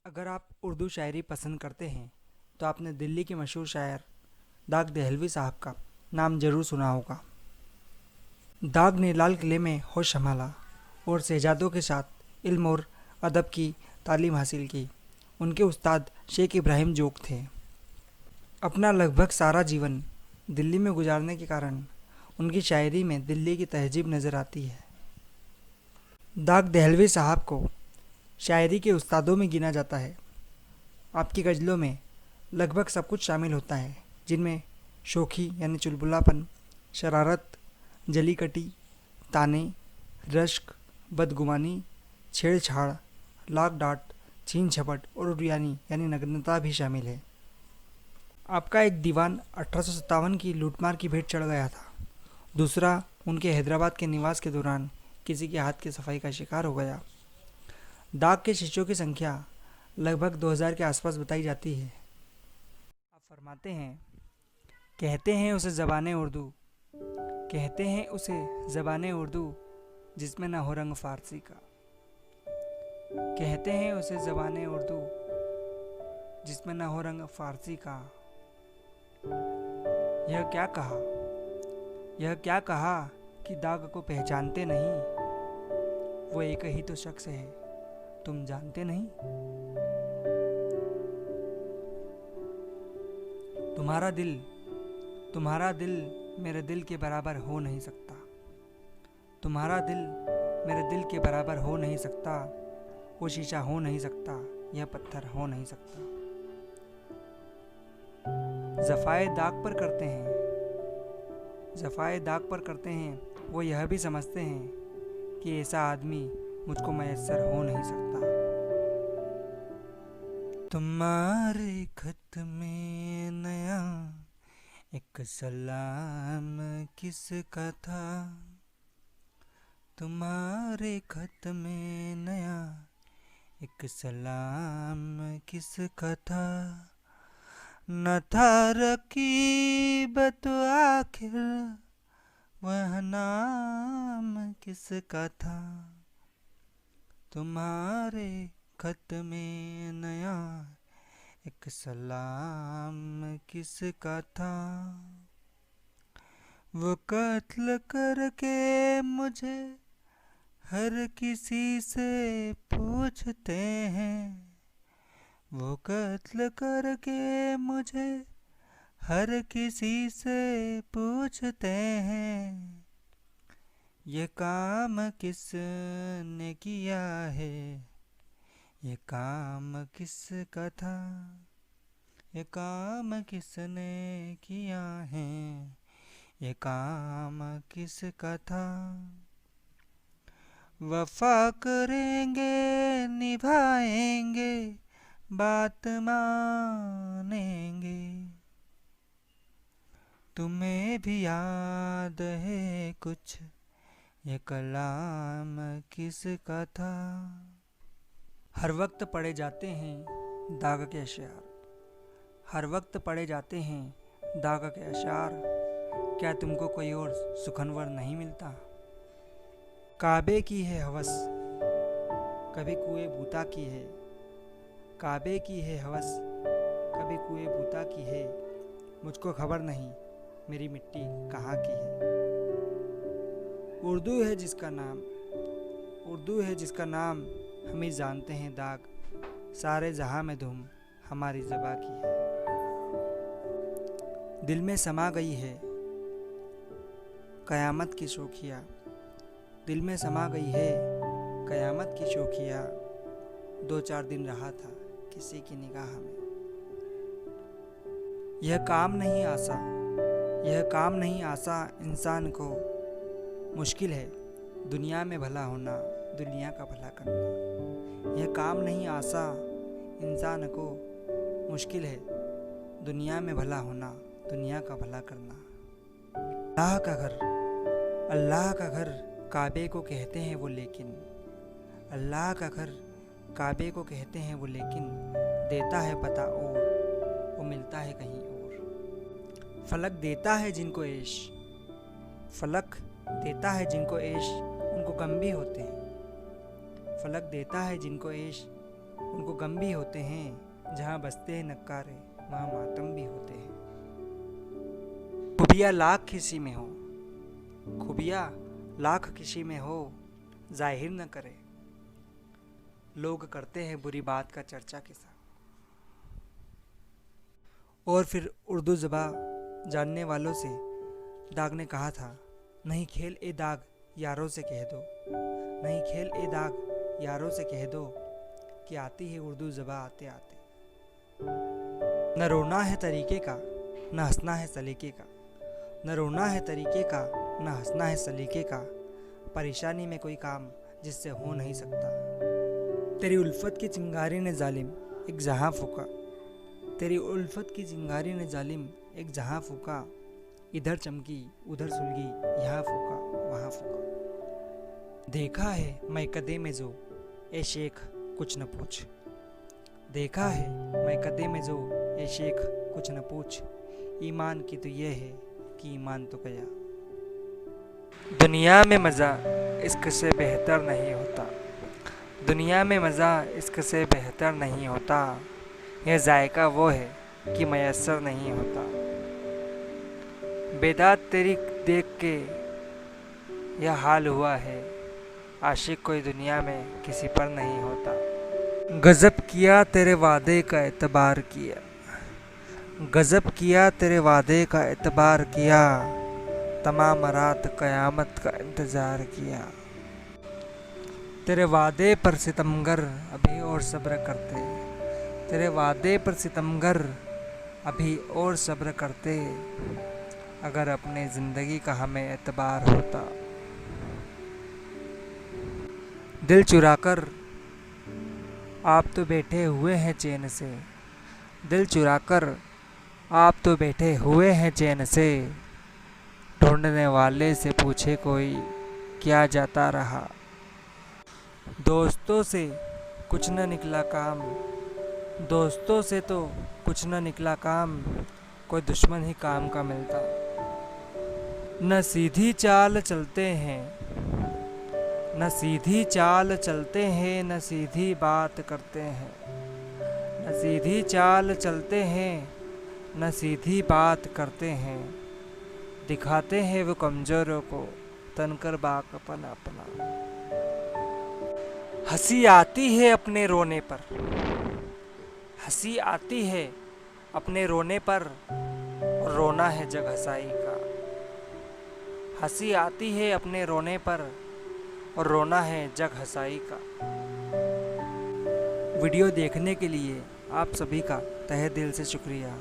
अगर आप उर्दू शायरी पसंद करते हैं तो आपने दिल्ली के मशहूर शायर दाग दहलवी साहब का नाम ज़रूर सुना होगा। दाग ने लाल किले में होश संभाला और शहजादों के साथ इल्म और अदब की तालीम हासिल की। उनके उस्ताद शेख इब्राहिम जोग थे। अपना लगभग सारा जीवन दिल्ली में गुजारने के कारण उनकी शायरी में दिल्ली की तहजीब नज़र आती है। दाग दहलवी साहब को शायरी के उस्तादों में गिना जाता है। आपकी गज़लों में लगभग सब कुछ शामिल होता है, जिनमें शोखी यानी चुलबुलापन, शरारत, जलीकटी, ताने, रश्क, बदगुमानी, छेड़छाड़, लाग डांट, छीन झपट और उरियानी यानी नग्नता भी शामिल है। आपका एक दीवान 1857 की लूटमार की भेंट चढ़ गया था। दूसरा उनके हैदराबाद के निवास के दौरान किसी के हाथ की सफाई का शिकार हो गया। दाग के शिष्यों की संख्या लगभग 2000 के आसपास बताई जाती है। आप फरमाते हैं, कहते हैं उसे ज़बान उर्दू, कहते हैं उसे ज़बान उर्दू जिसमें ना हो रंग फ़ारसी का। कहते हैं उसे ज़बान उर्दू जिसमें ना हो रंग फ़ारसी का। यह क्या कहा, यह क्या कहा कि दाग को पहचानते नहीं। वो एक ही तो शख्स है, तुम जानते नहीं। तुम्हारा दिल तुम्हारा दिल मेरे दिल के बराबर हो नहीं सकता। तुम्हारा दिल मेरे दिल के बराबर हो नहीं सकता। वो शीशा हो नहीं सकता, यह पत्थर हो नहीं सकता। जफ़ाए दाग पर करते हैं, जफ़ाए दाग पर करते हैं वो यह भी समझते हैं कि ऐसा आदमी मुझको मैसर हो नहीं सकता। तुम्हारे खत में नया एक सलाम किसका था। तुम्हारे खत में नया एक सलाम किसका था। न था रकीब तो आखिर वह नाम किसका था। तुम्हारे खत में नया एक सलाम किसका था। वो कत्ल करके मुझे हर किसी से पूछते हैं। वो कत्ल करके मुझे हर किसी से पूछते हैं। ये काम किसने किया है, ये काम किसका था। ये काम किसने किया है, ये काम किसका था। वफा करेंगे निभाएंगे बात मानेंगे। तुम्हें भी याद है कुछ ये कलाम किसका था। हर वक्त पढ़े जाते हैं दाग के अशआर, हर वक्त पढ़े जाते हैं दाग के अशआर। क्या तुमको कोई और सुखनवर नहीं मिलता। काबे की है हवस कभी कुएं बूता की है। काबे की है हवस कभी कुएं बूता की है। मुझको खबर नहीं मेरी मिट्टी कहाँ की है। उर्दू है जिसका नाम, उर्दू है जिसका नाम हम ही जानते हैं दाग। सारे जहां में धूम हमारी ज़बां की है। दिल में समा गई है क़यामत की शोखियाँ, दिल में समा गई है क़यामत की शोखियाँ। 2-4 दिन रहा था किसी की निगाह में। यह काम नहीं आसा, यह काम नहीं आसा इंसान को। मुश्किल है दुनिया में भला होना, दुनिया का भला करना। यह काम नहीं आसा इंसान को। मुश्किल है दुनिया में भला होना, दुनिया का भला करना। अल्लाह का घर, अल्लाह का घर काबे को कहते हैं वो लेकिन। अल्लाह का घर काबे को कहते हैं वो लेकिन। देता है पता और वो मिलता है कहीं और। फलक देता है जिनको ऐश, फलक देता है जिनको ऐश उनको गम भी होते हैं। फलक देता है जिनको ऐश उनको गम भी होते हैं, जहाँ बसते हैं नक्कारे वहाँ मातम भी होते हैं। खूबियाँ लाख किसी में हो, खूबियाँ लाख किसी में हो, जाहिर न करे, लोग करते हैं बुरी बात का चर्चा के साथ। और फिर उर्दू ज़बान जानने वालों से दाग ने कहा था, नहीं खेल ए दाग यारों से कह दो, नहीं खेल ए दाग यारों से कह दो कि आती है उर्दू ज़बान आते आते। न रोना है तरीके का, न हंसना है सलीके का, न रोना है तरीके का, न हंसना है सलीके का, परेशानी में कोई काम जिससे हो नहीं सकता। तेरी उल्फत की चिंगारी ने जालिम एक जहां फूका, तेरी उल्फत की चिंगारी ने जालिम एक जहां फूका, इधर चमकी उधर सुलगी, यहाँ फूका वहाँ फूका। देखा है मैं कदे में जो ए शेख कुछ न पूछ, देखा है मैं कदे में जो ए शेख कुछ न पूछ, ईमान की तो ये है कि ईमान तो गया। दुनिया में मज़ा इश्क से बेहतर नहीं होता, दुनिया में मज़ा इश्क से बेहतर नहीं होता, यह जायका वो है कि मैसर नहीं होता। बेदात तेरी देख के यह हाल हुआ है, आशिक कोई दुनिया में किसी पर नहीं होता। गज़ब किया तेरे वादे का एतबार किया, गज़ब किया तेरे वादे का एतबार किया, तमाम रात क़यामत का इंतज़ार किया। तेरे वादे पर सितमगर अभी और सब्र करते, तेरे वादे पर सितमगर अभी और सब्र करते, अगर अपने ज़िंदगी का हमें एतबार होता। दिल चुराकर आप तो बैठे हुए हैं चैन से, दिल चुराकर आप तो बैठे हुए हैं चैन से, ढूंढने वाले से पूछे कोई क्या जाता रहा। दोस्तों से कुछ न निकला काम, दोस्तों से तो कुछ न निकला काम, कोई दुश्मन ही काम का मिलता। न सीधी चाल चलते हैं, न सीधी चाल चलते हैं, न सीधी बात करते हैं, न सीधी चाल चलते हैं, न सीधी बात करते हैं, दिखाते हैं वो कमज़ोरों को तनकर बाकपन अपना। हंसी आती है अपने रोने पर, हंसी आती है अपने रोने पर, और रोना है जग हंसाई का। हंसी आती है अपने रोने पर, और रोना है जग हंसाई का। वीडियो देखने के लिए आप सभी का तहे दिल से शुक्रिया।